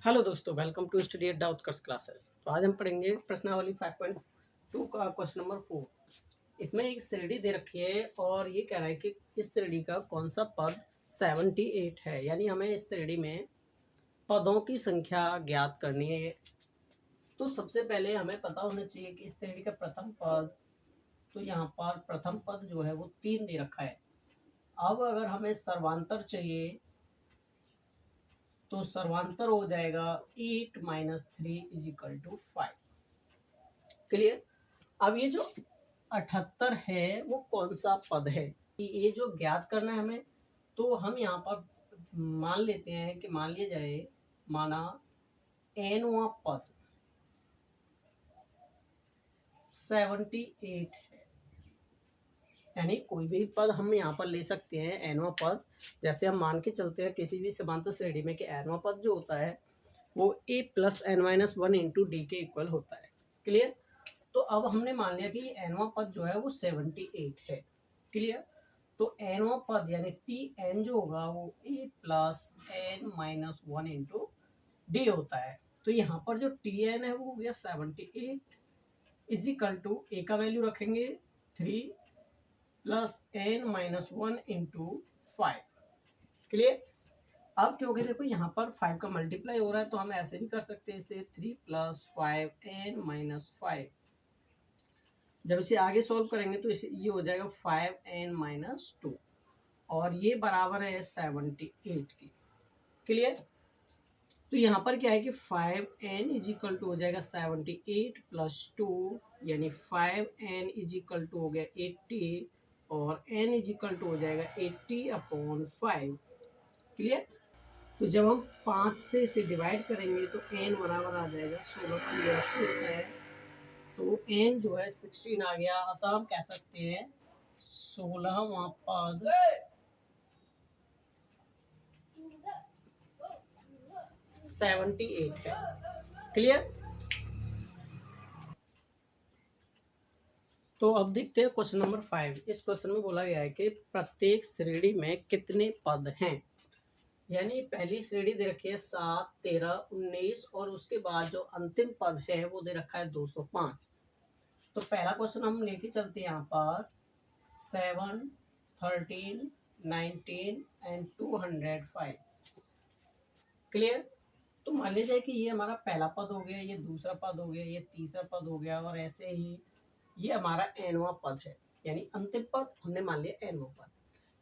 Hello दोस्तों, welcome to study at Doubtkers classes. तो आज हम पढ़ेंगे प्रश्नावली 5.2 का क्वेश्चन नंबर 4। इसमें एक श्रेणी दे रखी है और ये कह रहा है कि इस श्रेणी का कौन सा पद 78 है, यानी हमें इस श्रेणी में पदों की संख्या ज्ञात करनी है। तो सबसे पहले हमें पता होना चाहिए कि इस श्रेणी का प्रथम पद, तो यहाँ पर प्रथम पद जो है वो 3 दे रखा है। अब अगर हमें सर्वांतर चाहिए तो सर्वांतर हो जाएगा 8 minus 3 is equal to 5। Clear. अब ये जो 78 है वो कौन सा पद है, कि ये जो ज्ञात करना है हमें, तो हम यहाँ पर मान लेते हैं कि मान लिया जाए, माना nवां पद 78 है, यानी कोई भी पद हम यहाँ पर ले सकते हैं nवां पद। जैसे हम मान के चलते हैं किसी भी समांतर श्रेणी में कि nवां पद जो होता है वो a plus n minus 1 into d के इक्वल होता है। क्लियर। तो अब हमने मान लिया कि ये एनवां पद जो है वो 78 है। क्लियर। तो एनवां पद यानी टी एन जो होगा वो a plus n minus 1 into d होता है। तो यहाँ पर जो टी एन है वो हो गया 78 इज इक्वल टू ए का वैल्यू रखेंगे 3 plus n minus 1 into 5। Clear. अब क्योंकि देखो यहाँ पर 5 का मल्टीप्लाई हो रहा है तो हम ऐसे भी कर सकते हैं, इसे 3 प्लस 5 एन माइनस 5। जब इसे आगे सॉल्व करेंगे तो इसे ये हो जाएगा 5n-2 और ये बराबर है 78 की। क्लियर। तो यहाँ पर क्या है कि 5n इज इक्वल टू हो जाएगा 78 प्लस 2, यानी 5n इज इक्वल टू हो गया 80 और n इज इक्वल टू हो जाएगा 80/5। क्लियर। तो जब हम 5 से इसे डिवाइड करेंगे तो n बराबर आ जाएगा 16 होता है। तो n जो है 16 आ गया, अतः हम कह सकते हैं 16वां पद 78 है। क्लियर। तो अब देखते हैं क्वेश्चन नंबर 5। इस क्वेश्चन में बोला गया है कि प्रत्येक श्रेणी में कितने पद हैं, यानी पहली श्रेणी दे रखी है 7, 13, 19 और उसके बाद जो अंतिम पद है वो दे रखा है 205। तो पहला क्वेश्चन हम लेके चलते हैं यहाँ पर 7, 13, 19 एंड 205। क्लियर। तो मान लीजिए कि ये हमारा पहला पद हो गया, ये दूसरा पद हो गया, ये तीसरा पद हो गया और ऐसे ही ये हमारा एनवां पद है, यानी अंतिम पद हमने मान लिया एनवां पद।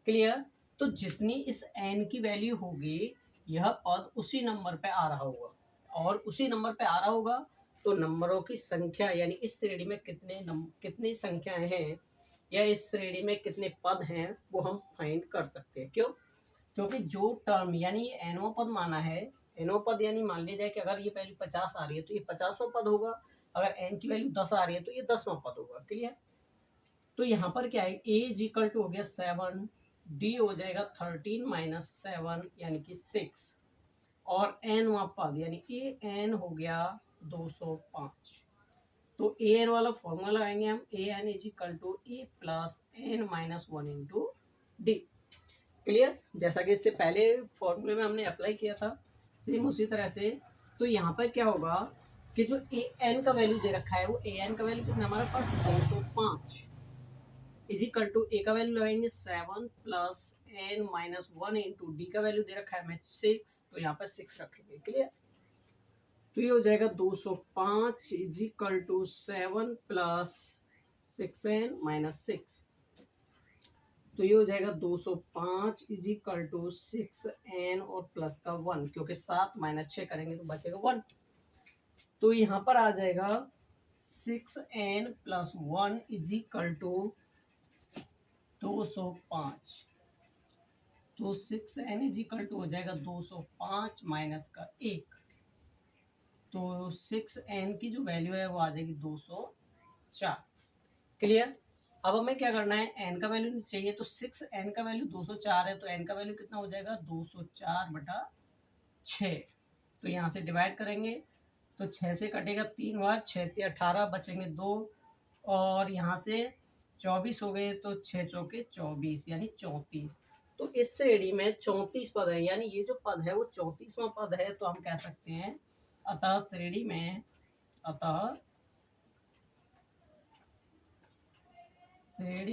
क्लियर। तो जितनी इस एन की वैल्यू होगी यह पद उसी नंबर पे आ रहा होगा और उसी नंबर पे आ रहा होगा तो नंबरों की संख्या, यानी इस श्रेणी में कितनी संख्याएं हैं या इस श्रेणी में कितने पद हैं वो हम फाइंड कर सकते हैं। क्यों? क्योंकि जो टर्म यानी एनवां पद माना है, एनवां पद यानी मान लीजिए कि अगर ये वैल्यू 50 आ रही है तो ये 50वां पद होगा, अगर एन की वैल्यू 10 आ रही है तो ये 10वां पद होगा। क्लियर। तो यहाँ पर क्या है, ए इज इक्वल टू हो गया 7, डी हो जाएगा 13 माइनस 7 यानी कि 6 और एन वहां पद यानी ए एन हो गया 205। तो ए एन वाला फॉर्मूला लगाएंगे हम, a n is equal to a plus n minus 1 into d. Clear. जैसा कि इससे पहले फॉर्मूले में हमने अप्लाई किया था सेम उसी तरह से। तो यहाँ पर क्या होगा कि जो ए एन का वैल्यू दे रखा है वो ए एन का वैल्यू कितना हमारे पास 205 इज इक्वल टू ए का वैल्यू लगाएंगे 7 plus n minus 1 into d का वैल्यू दे रखा है हमें 6, तो यहाँ पर 6 रखेंगे। क्लियर। तो ये हो जाएगा 205 is equal to 7 plus 6n minus 6। तो ये हो जाएगा 205 इज इक्वल टू 6n और प्लस का 1, क्योंकि 7 माइनस 6 करेंगे तो बचेगा 1। तो यहाँ पर आ जाएगा 6n plus 1 is equal to 205। तो 6n इज इक्वल टू हो जाएगा 205 माइनस का 1, तो 6n की जो वैल्यू है वो आ जाएगी 204। क्लियर। अब हमें क्या करना है, n का वैल्यू चाहिए, तो 6n का वैल्यू 204 है तो n का वैल्यू कितना हो जाएगा 204/6। तो यहाँ से डिवाइड करेंगे तो 6 से कटेगा 3 बार, 6 × 18 बचेंगे 2 और यहाँ से 24 हो गए तो 6 × 4 = 24 यानी 34। तो इस श्रेणी में 34 पद है, यानी ये जो पद है वो 34वां पद है। तो हम कह सकते हैं अतः श्रेणी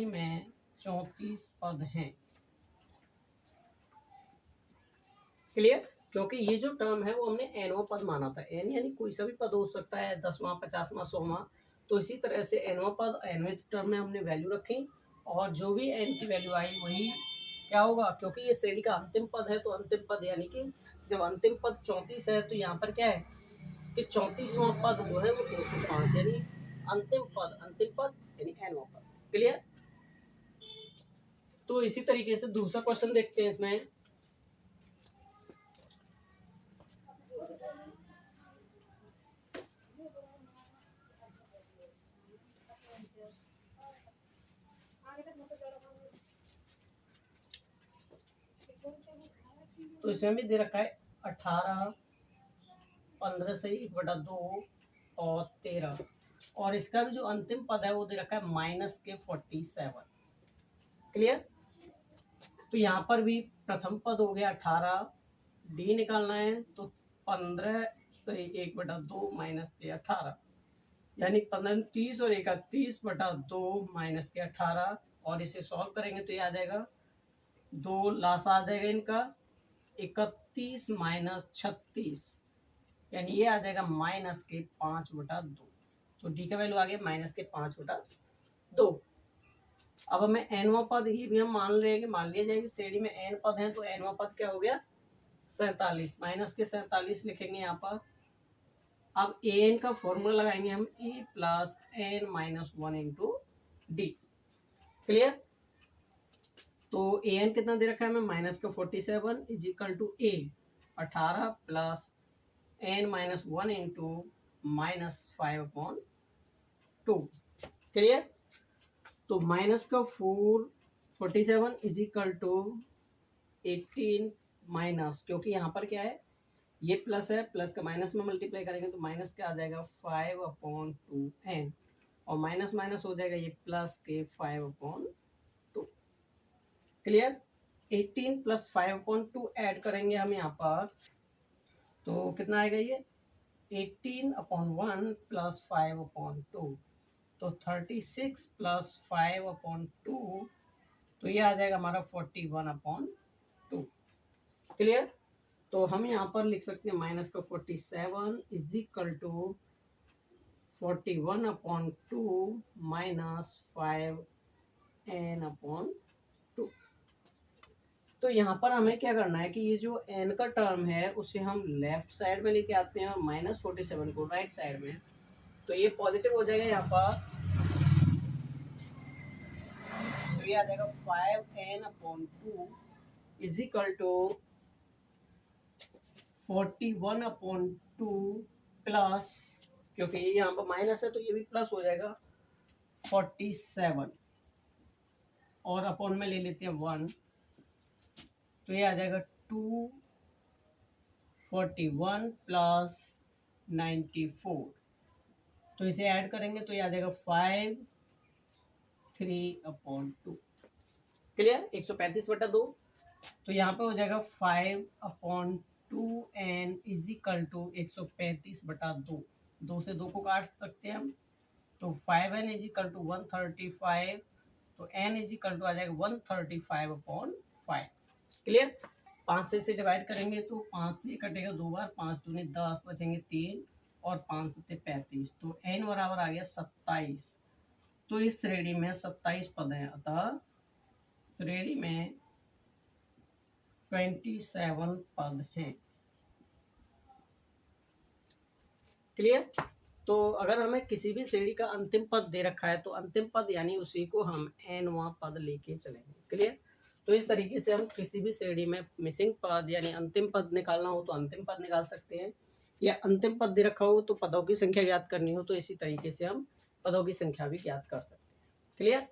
में 34 पद हैं। क्लियर? क्योंकि ये जो टर्म है वो हमने एनवां पद माना था। एन यानी कोई सा भी पद हो सकता है, 10वां, 50वां, 100वां। तो इसी तरह से एनवां पद एनवें टर्म में हमने वैल्यू रखी, और जो भी एन की वैल्यू आई वही क्या होगा, क्योंकि ये श्रेणी का अंतिम पद है। तो अंतिम पद यानी कि जब अंतिम पद 34 है तो यहाँ पर क्या है कि 34वां पद जो है वो 205, यानी अंतिम पद यानी एनवां पद। क्लियर? तो इसी तरीके से दूसरा क्वेश्चन देखते हैं इसमें। तो इसमें भी दे रखा है 18, 15 से 1/2 और 13, और इसका भी जो अंतिम पद है वो दे रखा है -47। क्लियर? तो यहाँ पर भी प्रथम पद हो गया 18, डी निकालना है तो 15 से 1/2 -18, यानी 15, 30 और 31/2 -18, और इसे सॉल्व करेंगे तो ये आ जाएगा 2 लास आ जाएगा इनका 31 - 36, यानी ये आ जाएगा -5/2। तो डी का वैल्यू आ गया -5/2। अब हमें एनवा पद ये भी हम मान रहे हैं कि मान लिया जाए कि श्रेणी में एन पद हैं, तो एनवा पद क्या हो गया 47, -47 लिखेंगे यहाँ पर। अब ए एन का फॉर्मूला लगाएंगे हम, a plus n -1 into d. Clear? तो ए एन कितना दे रखा है हमें -47 is equal to a 18 plus n -1 into -5/2। Clear? तो -47 इज इक्वल टू 18 माइनस, क्योंकि यहाँ पर क्या है ये प्लस है, प्लस का माइनस में मल्टीप्लाई करेंगे तो माइनस क्या आ जाएगा 5/2n, और माइनस माइनस हो जाएगा ये प्लस के 5/2। क्लियर? 18 + 5/2 ऐड करेंगे हम यहाँ पर, तो कितना आएगा ये 18/1 + 5/2, तो 36 + 5/2, तो ये आ जाएगा हमारा 41/2। क्लियर? तो हम यहाँ पर लिख सकते हैं -47 इज इक्वल टू 41/2 -5n/2। तो यहाँ पर हमें क्या करना है कि ये जो n का टर्म है उसे हम लेफ्ट साइड में लेके आते हैं और -47 को राइट साइड में, तो ये पॉजिटिव हो जाएगा यहाँ पर, तो ये आ जाएगा 5n/2 is equal to 41/2 plus, क्योंकि ये यहाँ पर माइनस है तो ये भी प्लस हो जाएगा 47, और अपॉन में ले लेते हैं 1, तो ये आ जाएगा 241 + 94, तो इसे ऐड करेंगे तो ये आ जाएगा 53/2। क्लियर? 135/2, तो यहाँ पे हो जाएगा 5/2n इज इक्वल टू 135/2, 2 से 2 को काट सकते हैं हम, तो 5n इज इक्वल टू 135, तो n इज इक्वल टू आ जाएगा 135/5। क्लियर? 5 से इसे डिवाइड करेंगे तो 5 से कटेगा 2 बार, 5 दूनी 10, बचेंगे 3, और 5 7 35, तो n बराबर आ गया 27। तो इस श्रेणी में 27 पद हैं, अतः श्रेणी में 27 पद हैं। क्लियर? तो अगर हमें किसी भी श्रेणी का अंतिम पद दे रखा है तो अंतिम पद यानी उसी को हम nवां पद लेके चलेंगे। क्लियर? तो इस तरीके से हम किसी भी श्रेणी में मिसिंग पद यानी अंतिम पद निकालना हो तो अंतिम पद निकाल सकते हैं, या अंतिम पद दे रखा हो तो पदों की संख्या ज्ञात करनी हो तो इसी तरीके से हम पदों की संख्या भी ज्ञात कर सकते हैं। क्लियर?